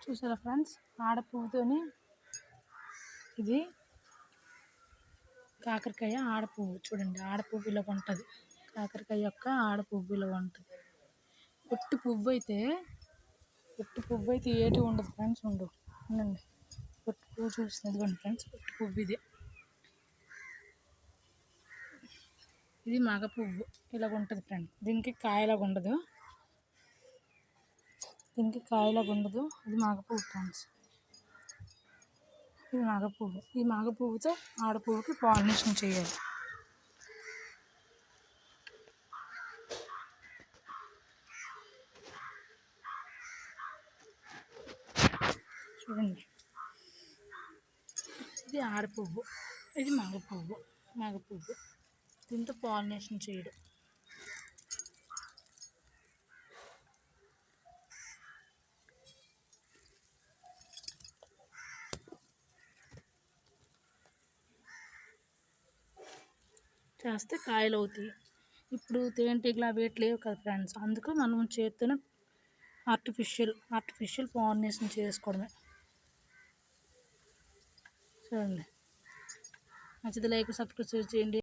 చూసారా ఫ్రెండ్స్, ఆడపువ్వుతోని ఇది కాకరకాయ ఆడపువ్వు. చూడండి, ఆడపువ్వు ఇలా ఉంటుంది. కాకరకాయ యొక్క ఆడపువ్వు ఇలా ఉంటుంది. పొట్టి పువ్వు అయితే ఏటి ఉండదు ఫ్రెండ్స్. ఉండండి, పొట్టి పువ్వు చూపిస్తుంది ఫ్రెండ్స్. పొట్టి పువ్వు ఇది మగ పువ్వు ఇలాగ ఉంటుంది ఫ్రెండ్. దీనికి కాయలాగా ఉండదు. ఇది మగ పువ్వు ఫ్రెండ్స్. ఇది మగ పువ్వు. ఈ మగ పువ్వుతో ఆడపువ్వుకి పాలినేషన్ చేయాలి. చూడండి, ఇది ఆడపువ్వు, ఇది మగ పువ్వు. దీంతో పాలినేషన్ చేయడం. చేస్తే కాయలు అవుతాయి. ఇప్పుడు తేనెటీగలు వేటి లేవు కదా ఫ్రెండ్స్, అందుకు మనం చేత్తోనే ఆర్టిఫిషియల్ పాలినేషన్ చేసుకోవడమే. చూడండి, నచ్చితే లైక్, సబ్స్క్రైబ్ చేయండి.